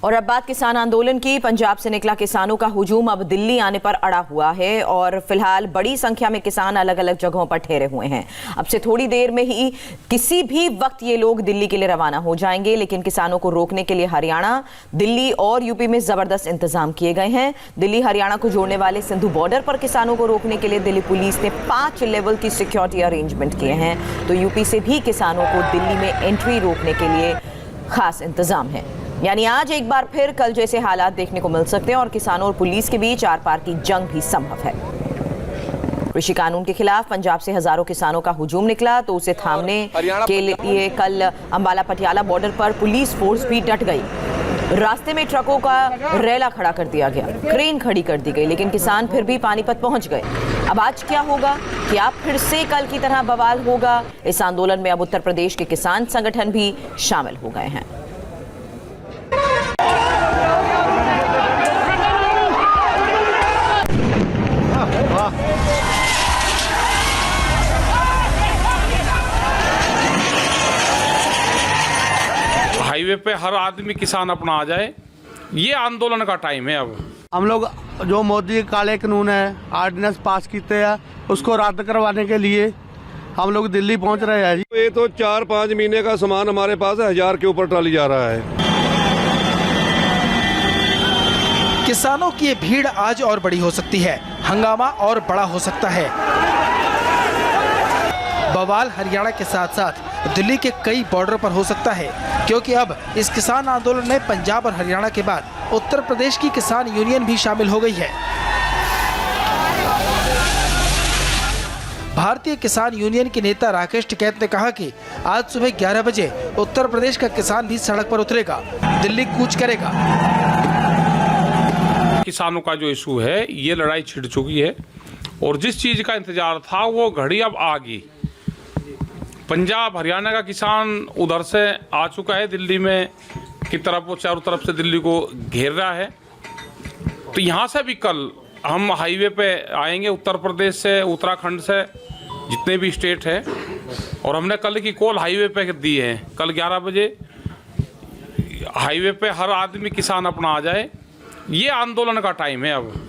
और अब बात किसान आंदोलन की। पंजाब से निकला किसानों का हुजूम अब दिल्ली आने पर अड़ा हुआ है और फिलहाल बड़ी संख्या में किसान अलग अलग जगहों पर ठहरे हुए हैं। अब से थोड़ी देर में ही किसी भी वक्त ये लोग दिल्ली के लिए रवाना हो जाएंगे, लेकिन किसानों को रोकने के लिए हरियाणा, दिल्ली और यूपी में जबरदस्त इंतजाम किए गए हैं। दिल्ली हरियाणा को जोड़ने वाले सिंधु बॉर्डर पर किसानों को रोकने के लिए दिल्ली पुलिस ने 5 लेवल की सिक्योरिटी अरेंजमेंट किए हैं, तो यूपी से भी किसानों को दिल्ली में एंट्री रोकने के लिए खास इंतजाम है। यानी आज एक बार फिर कल जैसे हालात देखने को मिल सकते हैं और किसानों और पुलिस के बीच आर पार की जंग भी संभव है। कृषि कानून के खिलाफ पंजाब से हजारों किसानों का हुजूम निकला, तो उसे थामने के लिए कल अंबाला पटियाला बॉर्डर पर पुलिस फोर्स भी डट गई। रास्ते में ट्रकों का रेला खड़ा कर दिया गया, क्रेन खड़ी कर दी गई, लेकिन किसान फिर भी पानीपत पहुंच गए। अब आज क्या होगा? क्या फिर से कल की तरह बवाल होगा? इस आंदोलन में अब उत्तर प्रदेश के किसान संगठन भी शामिल हो गए हैं। हाईवे पे हर आदमी किसान अपना आ जाए, ये आंदोलन का टाइम है। अब हम लोग जो मोदी काले कानून है, ऑर्डिनेंस पास कीते हैं, उसको रद्द करवाने के लिए हम लोग दिल्ली पहुंच रहे हैं। ये तो 4-5 महीने का सामान हमारे पास 1000 के ऊपर ट्राली जा रहा है। किसानों की ये भीड़ आज और बड़ी हो सकती है, हंगामा और बड़ा हो सकता है। बवाल हरियाणा के साथ साथ दिल्ली के कई बॉर्डर पर हो सकता है, क्योंकि अब इस किसान आंदोलन में पंजाब और हरियाणा के बाद उत्तर प्रदेश की किसान यूनियन भी शामिल हो गई है। भारतीय किसान यूनियन के नेता राकेश टिकैत ने कहा कि आज सुबह 11 बजे उत्तर प्रदेश का किसान भी सड़क पर उतरेगा, दिल्ली कूच करेगा। किसानों का जो इशू है, ये लड़ाई छिड़ चुकी है और जिस चीज का इंतजार था वो घड़ी अब आ गई। पंजाब हरियाणा का किसान उधर से आ चुका है दिल्ली में की तरफ, वो चारों तरफ से दिल्ली को घेर रहा है। तो यहाँ से भी कल हम हाईवे पे आएंगे, उत्तर प्रदेश से, उत्तराखंड से, जितने भी स्टेट है, और हमने कल की कॉल हाईवे पे दी है। कल 11 बजे हाईवे पे हर आदमी किसान अपना आ जाए, ये आंदोलन का टाइम है। अब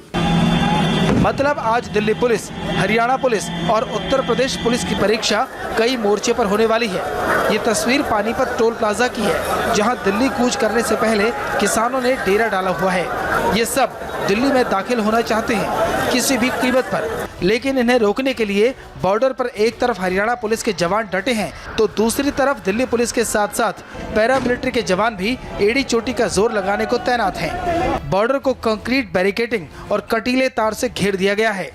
मतलब आज दिल्ली पुलिस, हरियाणा पुलिस और उत्तर प्रदेश पुलिस की परीक्षा कई मोर्चे पर होने वाली है। ये तस्वीर पानीपत टोल प्लाजा की है, जहां दिल्ली कूच करने से पहले किसानों ने डेरा डाला हुआ है। ये सब दिल्ली में दाखिल होना चाहते हैं किसी भी कीमत पर, लेकिन इन्हें रोकने के लिए बॉर्डर पर एक तरफ हरियाणा पुलिस के जवान डटे हैं, तो दूसरी तरफ दिल्ली पुलिस के साथ साथ पैरामिलिट्री के जवान भी एड़ी चोटी का जोर लगाने को तैनात हैं। बॉर्डर को कंक्रीट बैरिकेडिंग और कटीले तार से घेर दिया गया है।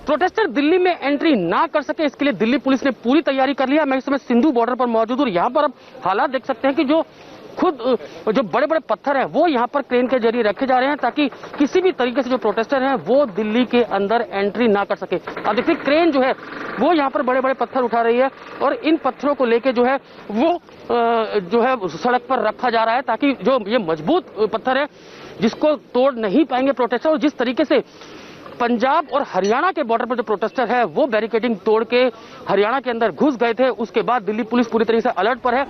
प्रोटेस्टर दिल्ली में एंट्री ना कर सके, इसके लिए दिल्ली पुलिस ने पूरी तैयारी कर लिया। मैं इस समय सिंधु बॉर्डर पर मौजूद हूँ। यहाँ पर अब हालात देख सकते हैं कि जो बड़े बड़े पत्थर हैं वो यहाँ पर क्रेन के जरिए रखे जा रहे हैं, ताकि किसी भी तरीके से जो प्रोटेस्टर हैं वो दिल्ली के अंदर एंट्री ना कर सके। अब देखिए क्रेन जो है वो यहाँ पर बड़े बड़े पत्थर उठा रही है और इन पत्थरों को लेके जो है वो सड़क पर रखा जा रहा है, ताकि जो ये मजबूत पत्थर है जिसको तोड़ नहीं पाएंगे प्रोटेस्टर। और जिस तरीके से पंजाब और हरियाणा के बॉर्डर पर जो प्रोटेस्टर है वो बैरिकेडिंग तोड़ के हरियाणा के अंदर घुस गए थे, उसके बाद दिल्ली पुलिस पूरी तरीके से अलर्ट पर है।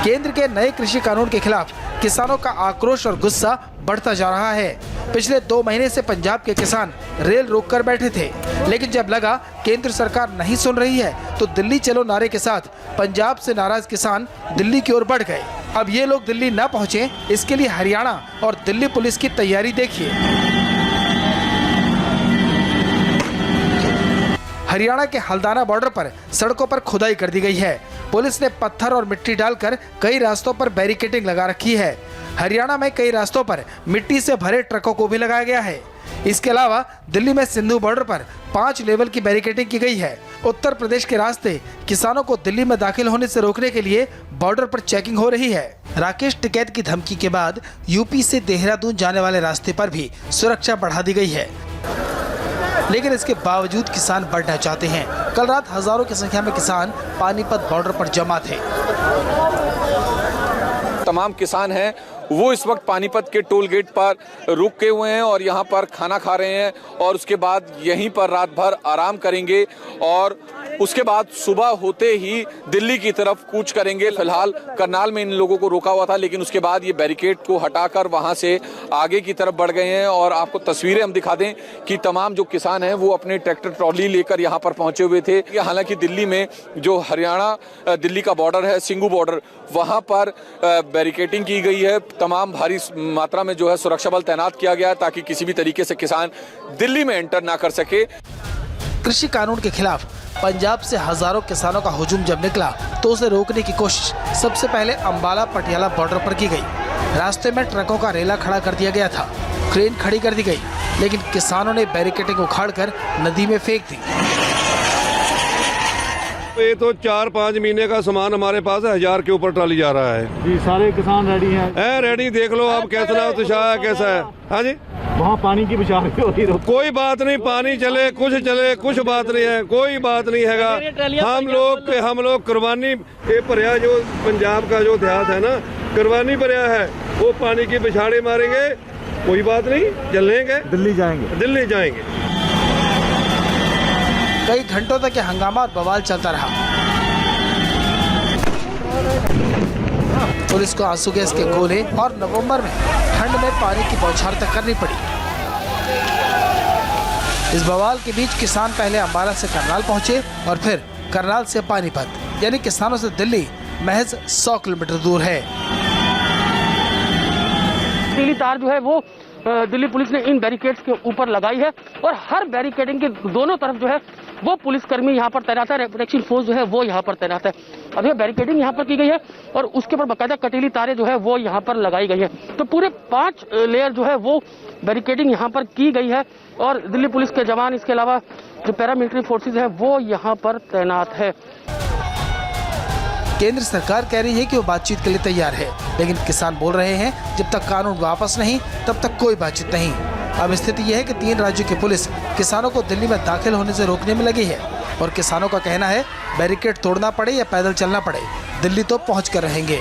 केंद्र के नए कृषि कानून के खिलाफ किसानों का आक्रोश और गुस्सा बढ़ता जा रहा है। पिछले 2 महीने से पंजाब के किसान रेल रोककर बैठे थे, लेकिन जब लगा केंद्र सरकार नहीं सुन रही है तो दिल्ली चलो नारे के साथ पंजाब से नाराज किसान दिल्ली की ओर बढ़ गए। अब ये लोग दिल्ली न पहुंचे, इसके लिए हरियाणा और दिल्ली पुलिस की तैयारी देखिए। हरियाणा के हल्दाना बॉर्डर पर सड़कों पर खुदाई कर दी गई है। पुलिस ने पत्थर और मिट्टी डालकर कई रास्तों पर बैरिकेडिंग लगा रखी है। हरियाणा में कई रास्तों पर मिट्टी से भरे ट्रकों को भी लगाया गया है। इसके अलावा दिल्ली में सिंधु बॉर्डर पर 5 लेवल की बैरिकेडिंग की गई है। उत्तर प्रदेश के रास्ते किसानों को दिल्ली में दाखिल होने से रोकने के लिए बॉर्डर पर चेकिंग हो रही है। राकेश टिकैत की धमकी के बाद यूपी से देहरादून जाने वाले रास्ते पर भी सुरक्षा बढ़ा दी गई है, लेकिन इसके बावजूद किसान बढ़ना चाहते हैं। कल रात हजारों की संख्या में किसान पानीपत बॉर्डर पर जमा थे। तमाम किसान हैं वो इस वक्त पानीपत के टोल गेट पर रुके हुए हैं और यहाँ पर खाना खा रहे हैं और उसके बाद यहीं पर रात भर आराम करेंगे और उसके बाद सुबह होते ही दिल्ली की तरफ कूच करेंगे। फिलहाल करनाल में इन लोगों को रोका हुआ था, लेकिन उसके बाद ये बैरिकेड को हटाकर वहां से आगे की तरफ बढ़ गए हैं और आपको तस्वीरें हम दिखा दें कि तमाम जो किसान हैं वो अपने ट्रैक्टर ट्रॉली लेकर यहाँ पर पहुंचे हुए थे। हालांकि दिल्ली में जो हरियाणा दिल्ली का बॉर्डर है, सिंगू बॉर्डर, वहां पर बैरिकेडिंग की गई है। तमाम भारी मात्रा में जो है सुरक्षा बल तैनात किया गया है ताकि किसी भी तरीके से किसान दिल्ली में एंटर ना कर सके। कृषि कानून के खिलाफ पंजाब से हजारों किसानों का हुजूम जब निकला तो उसे रोकने की कोशिश सबसे पहले अंबाला पटियाला बॉर्डर पर की गई। रास्ते में ट्रकों का रेला खड़ा कर दिया गया था, क्रेन खड़ी कर दी गई, लेकिन किसानों ने बैरिकेडिंग उखाड़कर नदी में फेंक दी। ये तो 4-5 महीने का सामान हमारे पास है, 1000 के ऊपर ट्राली जा रहा है जी। सारे किसान रेडी हैं। रेडी, देख लो आप कैसा उत्साह है, कैसा है। हाँ जी, वहाँ पानी की बचाव हो रही है। कोई बात नहीं, पानी चले कुछ बात नहीं है, कोई बात नहीं हैगा। हम लोग कुर्बानी ये भरिया जो पंजाब का जो इतिहास है ना, कुर्बानी भरिया है, वो पानी की बछाड़े मारेंगे, कोई बात नहीं, चलेंगे, दिल्ली जाएंगे। कई घंटों तक यह हंगामा और बवाल चलता रहा। पुलिस को आंसू गैस के गोले और नवंबर में ठंड में पानी की बौछार तक करनी पड़ी। इस बवाल के बीच किसान पहले अंबाला से करनाल पहुंचे और फिर करनाल से पानीपत, यानी किसानों से दिल्ली महज 100 किलोमीटर दूर है। नीली तार जो है वो दिल्ली पुलिस ने इन बैरिकेड्स के ऊपर लगाई है और हर बैरिकेडिंग के दोनों तरफ जो है वो पुलिसकर्मी यहाँ पर तैनात है, प्रोटेक्शन फोर्स जो है वो यहाँ पर तैनात है। अब ये बैरिकेडिंग यहाँ पर की गई है और उसके ऊपर बाकायदा कटीली तारें जो है वो यहाँ पर लगाई गई है। तो पूरे 5 लेयर जो है वो बैरिकेडिंग यहाँ पर की गई है और दिल्ली पुलिस के जवान, इसके अलावा जो पैरामिलिट्री फोर्सेज है वो यहाँ पर तैनात है। केंद्र सरकार कह रही है कि वो बातचीत के लिए तैयार है, लेकिन किसान बोल रहे हैं जब तक कानून वापस नहीं तब तक कोई बातचीत नहीं। अब स्थिति यह है कि 3 राज्यों की पुलिस किसानों को दिल्ली में दाखिल होने से रोकने में लगी है और किसानों का कहना है बैरिकेड तोड़ना पड़े या पैदल चलना पड़े, दिल्ली तो पहुंच कर रहेंगे।